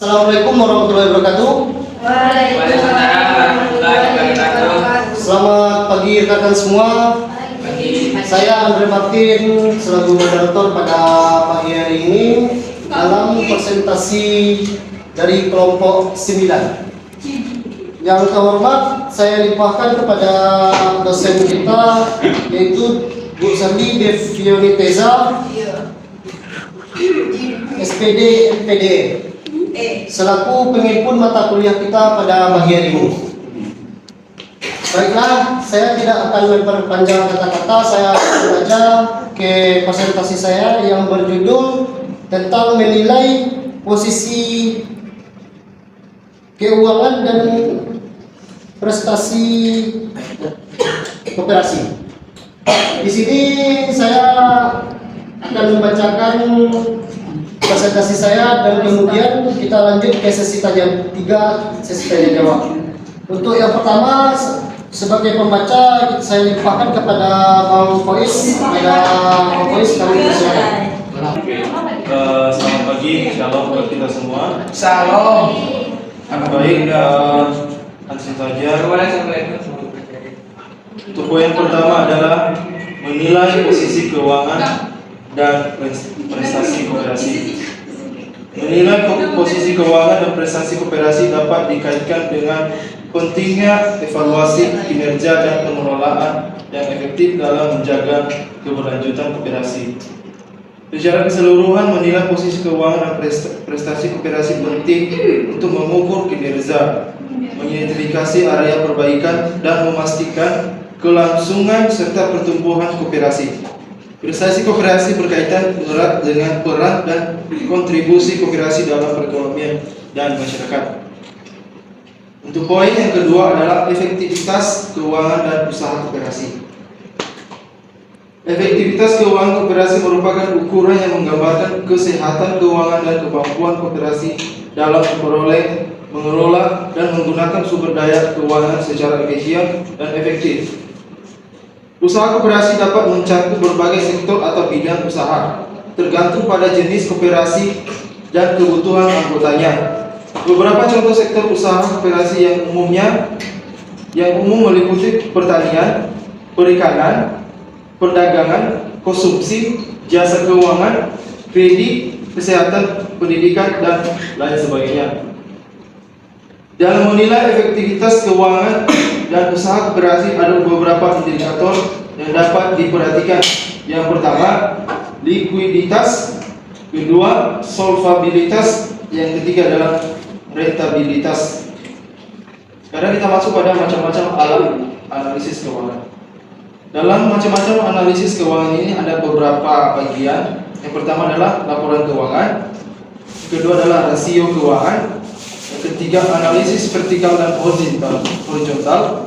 Assalamualaikum warahmatullahi wabarakatuh. Waalaikumsalam warahmatullahi wabarakatuh. Selamat pagi rekan semua. Saya Andre Martin selaku moderator pada pagi hari ini dalam presentasi dari kelompok 9. Yang terhormat saya limpahkan kepada dosen kita yaitu Bu Sandi Devioniteza, SPD MPD, selaku pengimpun mata kuliah kita pada pagi hari ini. Baiklah, saya tidak akan memperpanjang kata-kata, saya langsung saja ke presentasi saya yang berjudul tentang menilai posisi keuangan dan prestasi koperasi. Di sini saya akan membacakan presentasi saya dan kemudian kita lanjut ke sesi tanya jawab. Untuk yang pertama, sebagai pembaca saya limpahkan kepada Bang Fois. Bang Fois, kami persilakan. Selamat pagi, shalom buat kita semua. Salam. Baik, langsung saja. Untuk poin pertama adalah menilai posisi keuangan dan prestasi koperasi. Menilai posisi keuangan dan prestasi koperasi dapat dikaitkan dengan pentingnya evaluasi kinerja dan pengelolaan yang efektif dalam menjaga keberlanjutan koperasi. Secara keseluruhan, menilai posisi keuangan dan prestasi koperasi penting untuk mengukur kinerja, mengidentifikasi area perbaikan, dan memastikan kelangsungan serta pertumbuhan koperasi. Prestasi koperasi berkaitan erat dengan peran dan kontribusi koperasi dalam perekonomian dan masyarakat. Untuk poin yang kedua adalah efektivitas keuangan dan usaha koperasi. Efektivitas keuangan koperasi merupakan ukuran yang menggambarkan kesehatan keuangan dan kemampuan koperasi dalam memperoleh, mengelola, dan menggunakan sumber daya keuangan secara efisien dan efektif. Usaha koperasi dapat mencakup berbagai sektor atau bidang usaha, tergantung pada jenis koperasi dan kebutuhan anggotanya. Beberapa contoh sektor usaha koperasi yang umum meliputi pertanian, perikanan, perdagangan, konsumsi, jasa keuangan, kredit, kesehatan, pendidikan, dan lain sebagainya. Dalam menilai efektivitas keuangan dan usaha koperasi ada beberapa indikator yang dapat diperhatikan. Yang pertama, likuiditas, kedua, solvabilitas, yang ketiga adalah rentabilitas. Sekarang kita masuk pada macam-macam alat analisis keuangan. Dalam macam-macam analisis keuangan ini ada beberapa bagian. Yang pertama adalah laporan keuangan, kedua adalah rasio keuangan, yang ketiga analisis vertikal dan horizontal,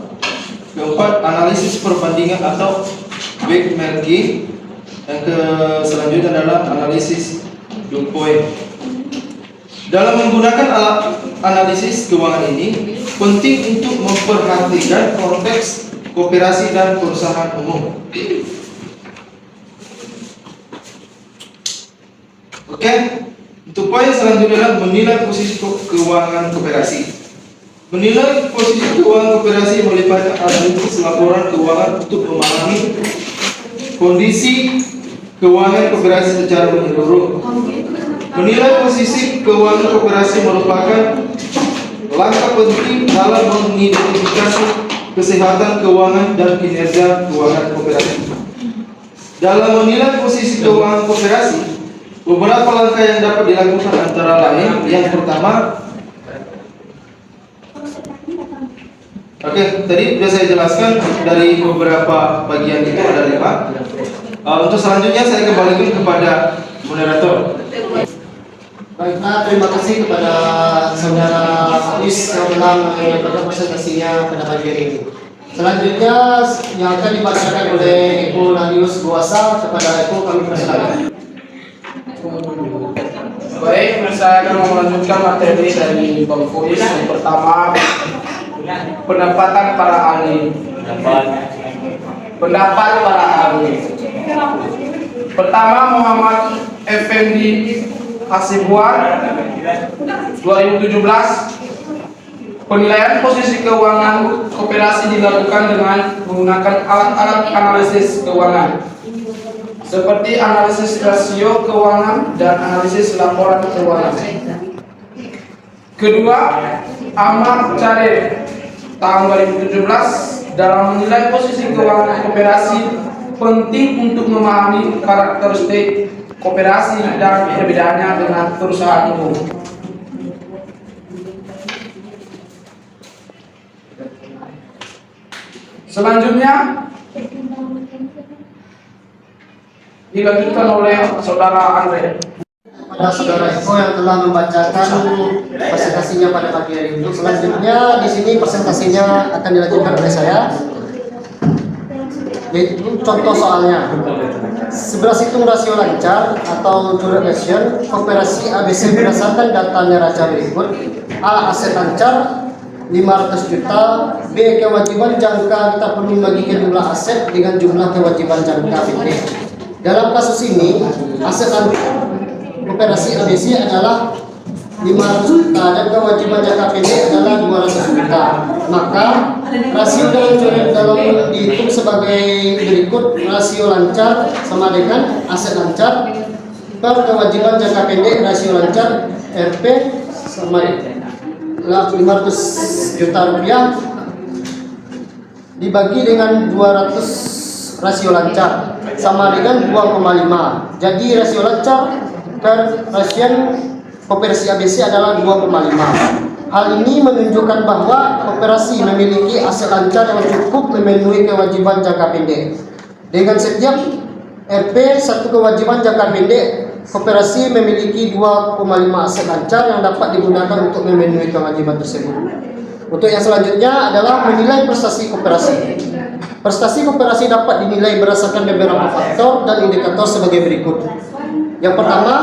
keempat analisis perbandingan atau benchmarking, yang selanjutnya adalah analisis due point. Dalam menggunakan alat analisis keuangan ini penting untuk memperhatikan konteks koperasi dan perusahaan umum. Oke, untuk poin selanjutnya adalah menilai posisi keuangan koperasi. Menilai posisi keuangan koperasi melibatkan analisis laporan keuangan untuk memahami kondisi keuangan koperasi secara menyeluruh. Menilai posisi keuangan koperasi merupakan langkah penting dalam mengidentifikasi kesehatan keuangan dan kinerja keuangan koperasi. Dalam menilai posisi keuangan koperasi, beberapa langkah yang dapat dilakukan antara lain. Yang pertama, tadi sudah saya jelaskan dari beberapa bagian itu ada 5. Untuk selanjutnya saya kembalikan kepada moderator. Baiklah, terima kasih kepada saudara Fois yang telah menyampaikan presentasinya pada pagi hari ini. Selanjutnya yang akan dibacakan oleh Ibu Nadius Buasa. Kepada Ibu kami persilakan. Baik, saya akan melanjutkan materi dari Bang Fois. Yang pertama, pendapatan para ahli. Pendapat para ahli. Pertama, Muhammad Effendi Hasibuan 2017. Penilaian posisi keuangan koperasi dilakukan dengan menggunakan alat-alat analisis keuangan seperti analisis rasio keuangan dan analisis laporan keuangan. Kedua, Ahmad Carif tahun 2017 dalam menilai posisi keuangan koperasi penting untuk memahami karakteristik koperasi dan perbedaannya dengan perusahaan umum. Selanjutnya dilanjutkan oleh Saudara Andre. Pada Saudara Eko yang telah membacakan presentasinya pada pagi hari ini. Selanjutnya di sini presentasinya akan dilanjutkan oleh saya. Yaitu contoh soalnya. 11 hitung rasio lancar atau current ratio koperasi ABC berdasarkan data neraca berikut. A. Aset lancar 500 juta. B. Kewajiban jangka, kita perlu membagikan jumlah aset dengan jumlah kewajiban jangka PT. Dalam kasus ini aset koperasi ABC adalah 500 juta dan kewajiban jangka pendek adalah 200 juta. Maka rasio dalam dihitung sebagai berikut. Rasio lancar sama dengan aset lancar per kewajiban jangka pendek. Rasio lancar RP sama 500 juta rupiah dibagi dengan 200 rasio lancar sama dengan 2,5. Jadi rasio lancar per rasio koperasi ABC adalah 2,5. Hal ini menunjukkan bahwa koperasi memiliki aset lancar yang cukup memenuhi kewajiban jangka pendek. Dengan setiap RP satu kewajiban jangka pendek, koperasi memiliki 2,5 aset lancar yang dapat digunakan untuk memenuhi kewajiban tersebut. Untuk yang selanjutnya adalah menilai prestasi koperasi. Prestasi koperasi dapat dinilai berdasarkan beberapa faktor dan indikator sebagai berikut. Yang pertama,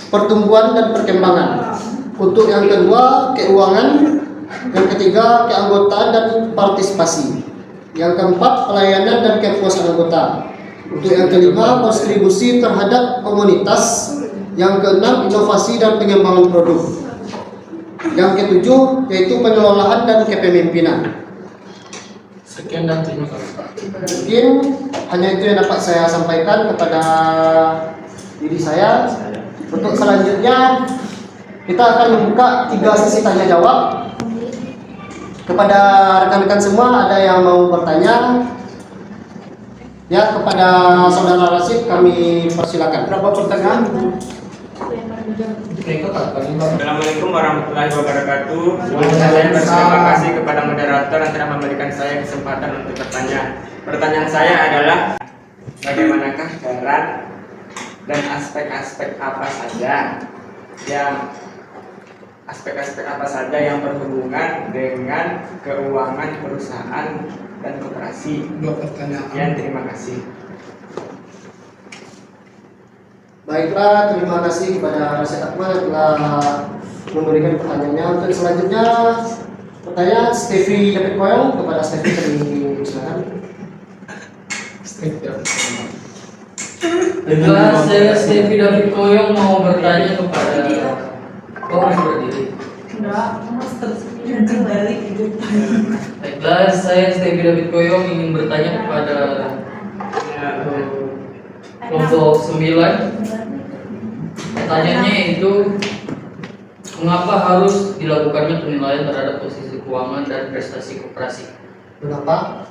pertumbuhan dan perkembangan. Untuk yang kedua, keuangan. Yang ketiga, keanggotaan dan partisipasi. Yang keempat, pelayanan dan kepuasan anggota. Untuk yang kelima, kontribusi terhadap komunitas. Yang keenam, inovasi dan pengembangan produk. Yang ketujuh, yaitu pengelolaan dan kepemimpinan. Sekian dan terima kasih. Mungkin hanya itu yang dapat saya sampaikan kepada diri saya. Untuk selanjutnya, kita akan membuka 3 sesi tanya jawab. Kepada rekan-rekan semua, ada yang mau bertanya? Ya, kepada Saudara Rasid kami persilakan. Berapa pertanyaan? Assalamualaikum warahmatullahi wabarakatuh. Saya berterima kasih kepada moderator yang telah memberikan saya kesempatan untuk bertanya. Pertanyaan saya adalah bagaimanakah peran dan aspek-aspek apa saja yang berhubungan dengan keuangan perusahaan dan koperasi. 2 pertanyaan. Sekian, terima kasih. Baiklah, terima kasih kepada Rasid Akmal yang telah memberikan pertanyaannya. Untuk selanjutnya, pertanyaan Stevie David Koyong. Kepada Stevie kami silakan. Baiklah, saya Stevie David Koyong mau bertanya kepada berdiri. Baiklah, saya Stevie David Koyong ingin bertanya kepada kelompok 9. Pertanyaannya yaitu, mengapa harus dilakukannya penilaian terhadap posisi keuangan dan prestasi koperasi? Kenapa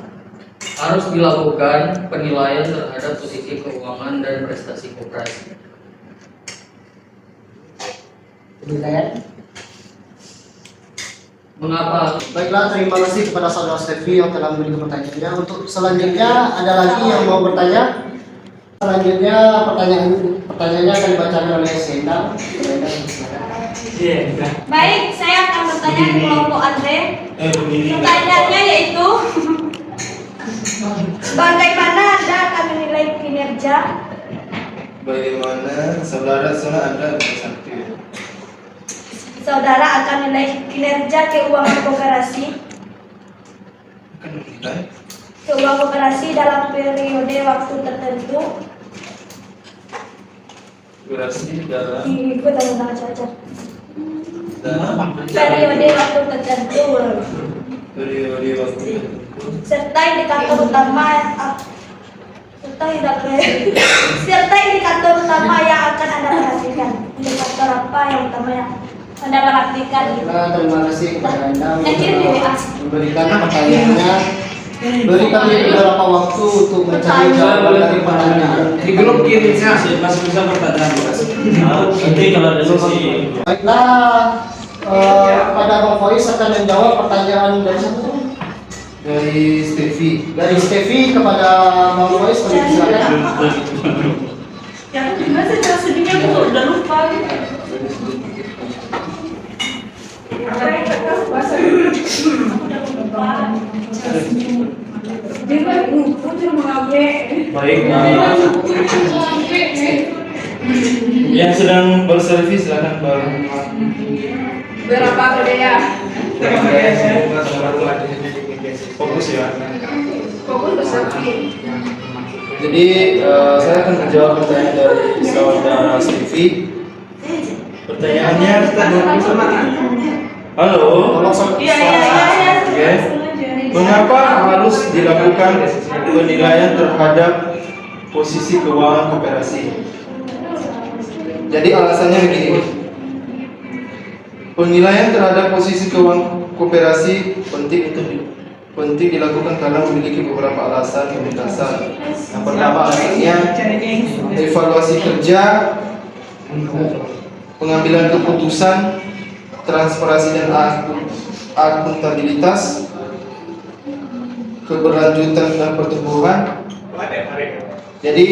Harus dilakukan penilaian terhadap posisi keuangan dan prestasi koperasi. penilaian? Mengapa? Baiklah, terima kasih kepada Saudara Stevie yang telah memberikan pertanyaannya. Untuk selanjutnya, ada lagi yang mau bertanya? Selanjutnya pertanyaannya akan dibacakan oleh Senda. Baik, saya akan bertanya ke kelompok Andre. Pertanyaannya yaitu, bagaimana Anda akan menilai kinerja? Bagaimana saudara Anda bersatu? Saudara akan menilai kinerja keuangan koperasi Akan menilai dalam periode waktu tertentu. Berarti dalam Ikut tentang cacat. Periode waktu tertentu periode waktu serta indikator utama serta indikator utama yang akan Anda perhatikan. Indikator apa yang utama yang Anda perhatikan? Nah, terima kasih kepada Anda Kirim di WA. memberikan pertanyaannya. Berikan beberapa waktu untuk mencari jawaban dari pertanyaan. Di grup kirimnya. masih bisa pertanyaan Mas. Nanti kalau ada sesi Baiklah, pada Bang Fois akan menjawab pertanyaan dari siapa? dari Stevi. Dari Stevi kepada Bang Fois, silakan. Yang gimana sih cara sedihnya aku udah lupa. Baik, yang sedang berselfie silakan Bang. Berapa bedanya? Fokus ya. Fokus berselfie. Jadi saya akan menjawab pertanyaan dari saudara Stevi. Pertanyaannya, halo. Iya. Oke. Mengapa harus dilakukan penilaian terhadap posisi keuangan koperasi? Jadi alasannya begini. Penilaian terhadap posisi keuangan koperasi penting dilakukan karena memiliki beberapa alasan yang mendasar. Yang pertama alasannya evaluasi kerja, pengambilan keputusan, transparansi dan akuntabilitas, keberlanjutan dan pertumbuhan. Jadi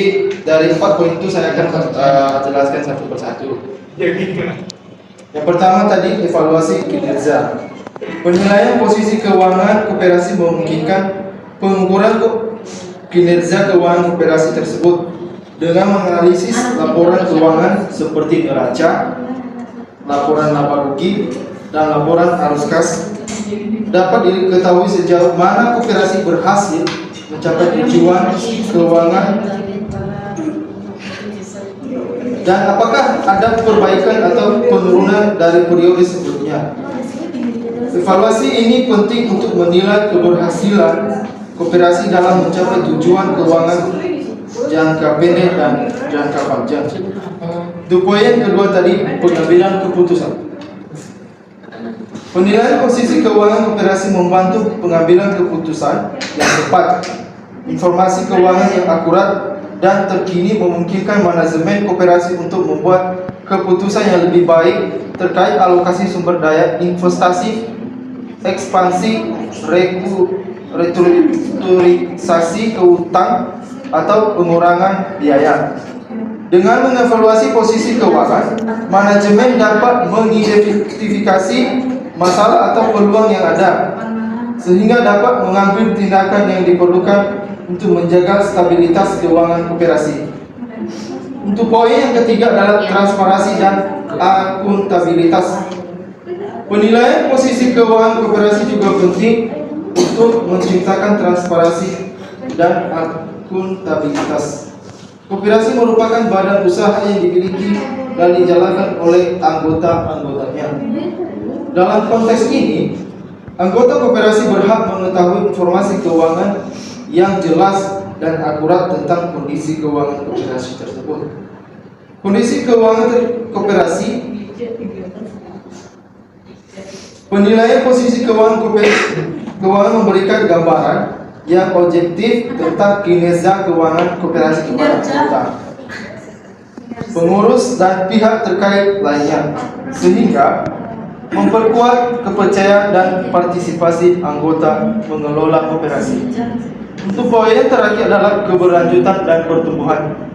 dari 4 poin itu saya akan jelaskan satu persatu. Yang pertama tadi evaluasi kinerja. Penilaian posisi keuangan koperasi memungkinkan pengukuran kinerja keuangan koperasi tersebut dengan menganalisis laporan keuangan seperti neraca, laporan laba rugi, dan laporan arus kas. Dapat diketahui sejauh mana koperasi berhasil mencapai tujuan keuangan dan apakah ada perbaikan atau penurunan dari periode sebelumnya. Evaluasi ini penting untuk menilai keberhasilan koperasi dalam mencapai tujuan keuangan jangka pendek dan jangka panjang. Itu poin yang kedua tadi, pengambilan keputusan. Penilaian posisi keuangan koperasi membantu pengambilan keputusan yang tepat. Informasi keuangan yang akurat dan terkini memungkinkan manajemen koperasi untuk membuat keputusan yang lebih baik terkait alokasi sumber daya, investasi, ekspansi, restrukturisasi keutang atau pengurangan biaya. Dengan mengevaluasi posisi keuangan, manajemen dapat mengidentifikasi masalah atau peluang yang ada, sehingga dapat mengambil tindakan yang diperlukan untuk menjaga stabilitas keuangan koperasi. Untuk poin yang ketiga adalah transparansi dan akuntabilitas. Penilaian posisi keuangan koperasi juga penting untuk menciptakan transparansi dan akuntabilitas. Koperasi merupakan badan usaha yang dimiliki dan dijalankan oleh anggota-anggotanya. Dalam konteks ini, anggota koperasi berhak mengetahui informasi keuangan yang jelas dan akurat tentang kondisi keuangan koperasi tersebut. Kondisi keuangan koperasi. Penilaian posisi keuangan memberikan gambaran yang objektif tentang kinerja keuangan koperasi kepada anggota, pengurus dan pihak terkait lainnya, sehingga memperkuat kepercayaan dan partisipasi anggota mengelola koperasi. Untuk poin yang terakhir adalah keberlanjutan dan pertumbuhan.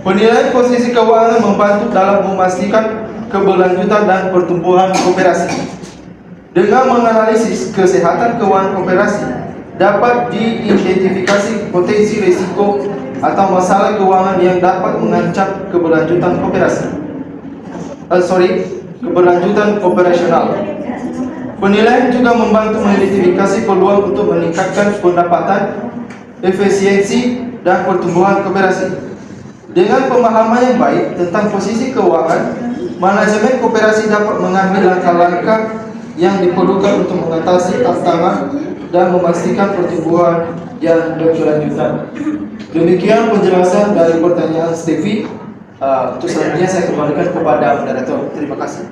Penilaian posisi keuangan membantu dalam memastikan keberlanjutan dan pertumbuhan koperasi. Dengan menganalisis kesehatan keuangan koperasi, dapat diidentifikasi potensi risiko atau masalah keuangan yang dapat mengancam keberlanjutan koperasi. Keberlanjutan operasional. Penilaian juga membantu mengidentifikasi peluang untuk meningkatkan pendapatan, efisiensi, dan pertumbuhan koperasi. Dengan pemahaman yang baik tentang posisi keuangan, manajemen koperasi dapat mengambil langkah-langkah yang diperlukan untuk mengatasi tantangan dan memastikan pertumbuhan yang berkelanjutan. Demikian penjelasan dari pertanyaan Stevie. Untuk selanjutnya saya kembalikan kepada moderator. Terima kasih.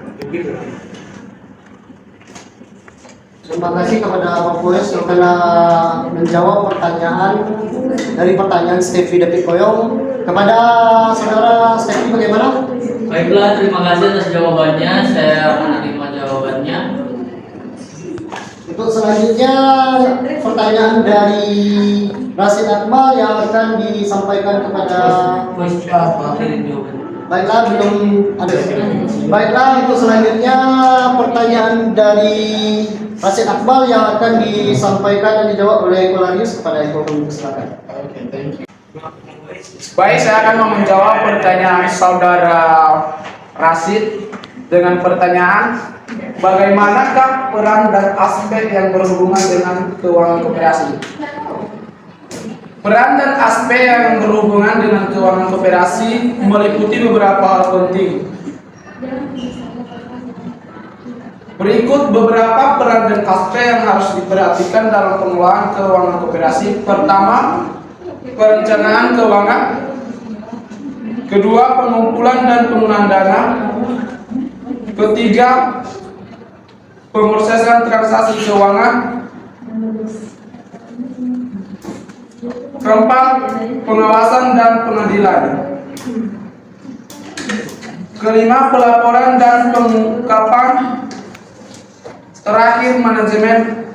Terima kasih kepada Pak Polres yang telah menjawab pertanyaan dari pertanyaan Stevie David Koyong. Kepada saudara Stevie bagaimana? Baiklah, terima kasih atas jawabannya. Saya menerima jawabannya. Untuk selanjutnya pertanyaan dari Rasid Akmal yang akan disampaikan kepada baiklah belum ada. Baiklah, untuk selanjutnya pertanyaan dari Rasid Akmal yang akan disampaikan dan dijawab oleh Kolarius kepada Eko. Silakan. Baik, saya akan menjawab pertanyaan saudara Rasid dengan pertanyaan, bagaimanakah peran dan aspek yang berhubungan dengan keuangan koperasi? Peran dan aspek yang berhubungan dengan keuangan koperasi meliputi beberapa hal penting. Berikut beberapa peran dan aspek yang harus diperhatikan dalam pengelolaan keuangan koperasi. Pertama, perencanaan keuangan. Kedua, pengumpulan dan penggunaan dana. Ketiga, pemrosesan transaksi keuangan. Keempat, pengawasan dan pengadilan. Kelima, pelaporan dan pengungkapan. Terakhir, manajemen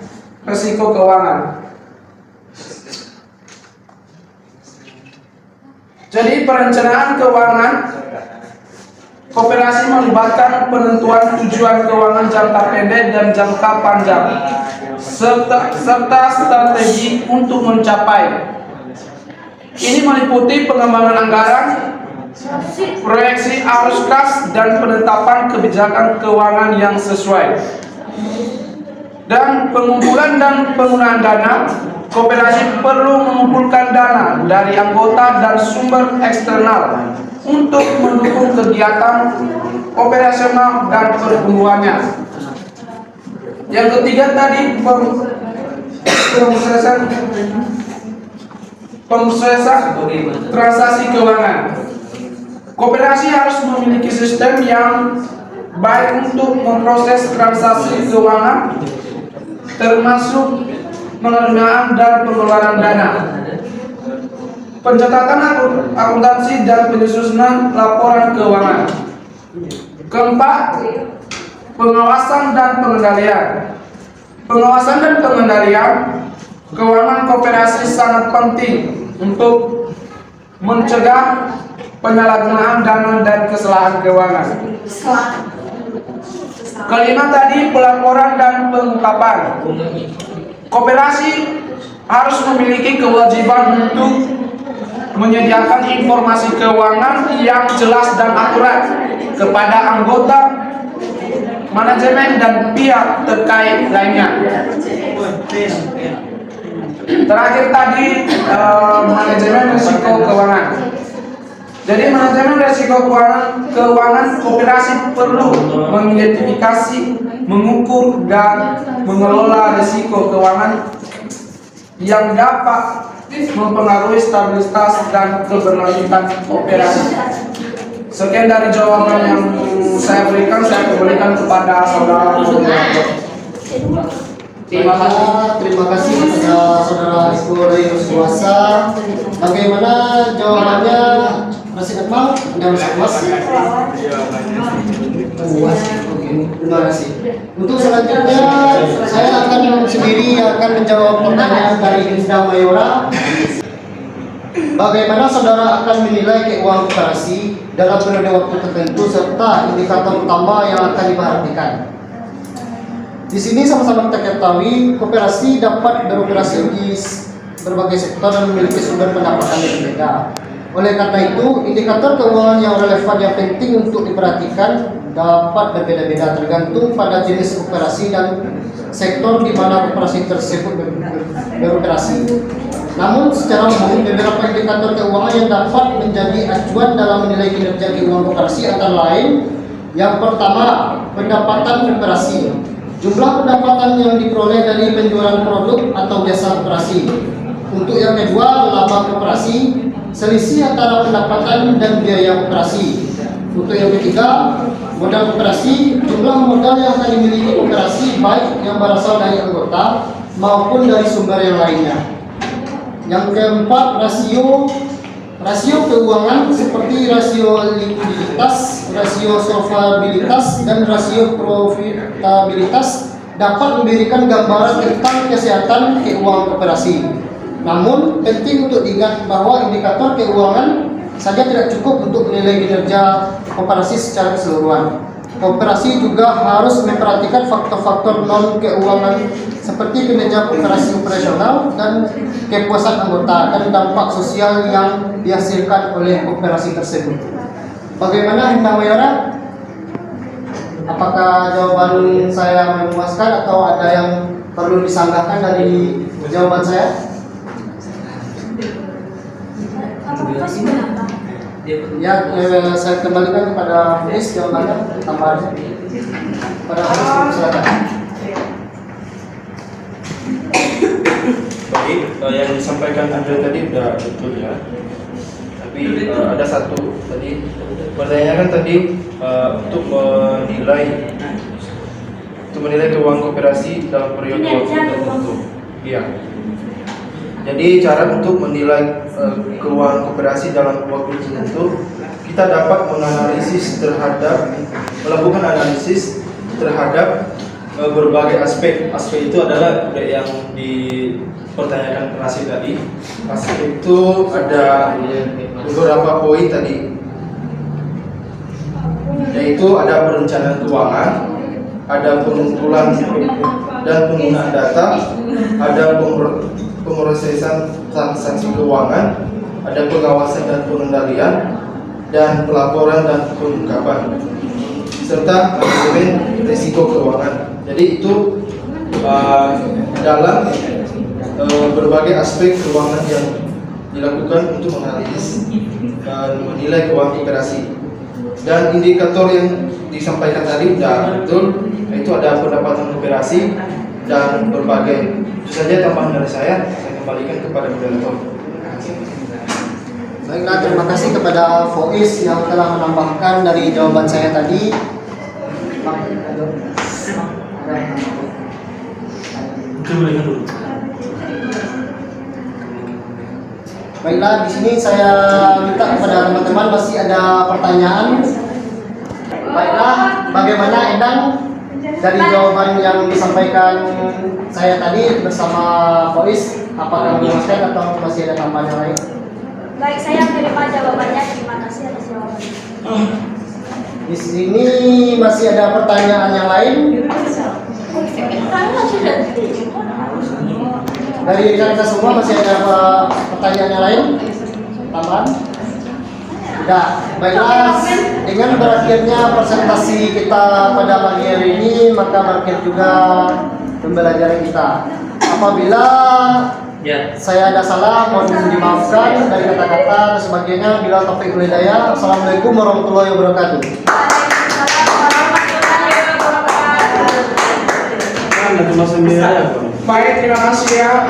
risiko keuangan. Jadi perencanaan keuangan koperasi melibatkan penentuan tujuan keuangan jangka pendek dan jangka panjang serta strategi untuk mencapai. Ini meliputi pengembangan anggaran, proyeksi arus kas, dan penetapan kebijakan keuangan yang sesuai. Dan pengumpulan dan penggunaan dana. Koperasi perlu mengumpulkan dana dari anggota dan sumber eksternal untuk mendukung kegiatan operasional dan pertumbuhannya. Yang ketiga tadi pemrosesan transaksi keuangan. Koperasi harus memiliki sistem yang baik untuk memproses transaksi keuangan, termasuk penerimaan dan pengeluaran dana, pencatatan akuntansi dan penyusunan laporan keuangan. Keempat, pengawasan dan pengendalian. Pengawasan dan pengendalian keuangan koperasi sangat penting untuk mencegah penyalahgunaan dana dan kesalahan keuangan. Kelima tadi, pelaporan dan pengungkapan. Koperasi harus memiliki kewajiban untuk menyediakan informasi keuangan yang jelas dan akurat kepada anggota, manajemen, dan pihak terkait lainnya. Terakhir tadi, manajemen risiko keuangan. Jadi manajemen risiko keuangan koperasi perlu mengidentifikasi, mengukur, dan mengelola risiko keuangan yang dapat mempengaruhi stabilitas dan keberlanjutan operasi. Sekian dari jawaban yang saya berikan, saya kembalikan kepada saudara moderator. Terima kasih kepada saudara Ibu Suwasa. Bagaimana jawabannya? Rasid Akmal, Anda masih puas? Puas. Oke, terima kasih. Untuk selanjutnya, saya akan sendiri akan menjawab pertanyaan dari Linda Mayora. Bagaimana saudara akan menilai keuangan koperasi dalam periode waktu tertentu serta indikator utama yang akan diperhatikan? Di sini sama-sama kita ketahui koperasi dapat beroperasi di berbagai sektor dan memiliki sumber pendapatan yang berbeda. Oleh karena itu, indikator keuangan yang relevan yang penting untuk diperhatikan dapat berbeda-beda tergantung pada jenis operasi dan sektor di mana operasi tersebut beroperasi. Namun secara umum beberapa indikator keuangan yang dapat menjadi acuan dalam menilai kinerja keuangan koperasi antara lain: yang pertama, pendapatan koperasi. Jumlah pendapatan yang diperoleh dari penjualan produk atau jasa koperasi. Untuk yang kedua, laba koperasi, selisih antara pendapatan dan biaya koperasi. Untuk yang ketiga, modal koperasi, jumlah modal yang akan dimiliki koperasi baik yang berasal dari anggota maupun dari sumber yang lainnya. Yang keempat, rasio keuangan seperti rasio likuiditas, rasio solvabilitas, dan rasio profitabilitas dapat memberikan gambaran tentang kesehatan keuangan koperasi. Namun penting untuk diingat bahwa indikator keuangan saja tidak cukup untuk menilai kinerja koperasi secara keseluruhan. Koperasi juga harus memperhatikan faktor-faktor non keuangan seperti kinerja koperasi operasional dan kepuasan anggota dan dampak sosial yang dihasilkan oleh koperasi tersebut. Bagaimana Hinda Mayora? Apakah jawaban saya memuaskan atau ada yang perlu disanggahkan dari jawaban saya? Ya, saya kembalikan kepada Miss jawabannya tambahannya. Pada Miss, silakan. Baik, yang disampaikan Andre tadi sudah betul ya. Tapi ada satu tadi pertanyaannya kan tadi untuk menilai keuangan koperasi dalam periode waktu tertentu. Iya. Jadi cara untuk menilai keuangan koperasi dalam waktu tertentu, kita dapat melakukan analisis terhadap berbagai aspek. Aspek itu adalah yang dipertanyakan penasihat tadi. Aspek itu ada beberapa poin tadi, yaitu ada perencanaan keuangan, ada pengumpulan dan penggunaan data, ada pemrosesan transaksi keuangan, ada pengawasan dan pengendalian, dan pelaporan dan pengungkapan, serta manajemen risiko keuangan. Jadi itu dalam berbagai aspek keuangan yang dilakukan untuk menganalisis dan menilai keuangan koperasi. Dan indikator yang disampaikan tadi sudah betul, yaitu ada pendapatan koperasi dan berbagai. Itu saja tambahan dari saya kembalikan kepada moderator. Baiklah, terima kasih kepada Fois yang telah menambahkan dari jawaban saya tadi. Baiklah, di sini saya minta kepada teman-teman masih ada pertanyaan. Baiklah, bagaimana Endang dari jawaban yang disampaikan saya tadi bersama Fois? Apakah memuaskan atau masih ada tambahan yang lain? Baik, saya menerima jawabannya. Terima kasih atas jawabannya. Di sini masih ada pertanyaan yang lain dari kita semua. Masih ada pertanyaan yang lain tambahan? Tidak. Baiklah, dengan berakhirnya presentasi kita pada pagi hari ini, maka berakhir juga pembelajaran kita. Apabila saya ada salah, mohon dimaafkan dari kata-kata dan sebagainya. Bila taufiq wal hidayah. Assalamualaikum warahmatullahi wabarakatuh. Cuma 9 ya. Baik, terima kasih ya.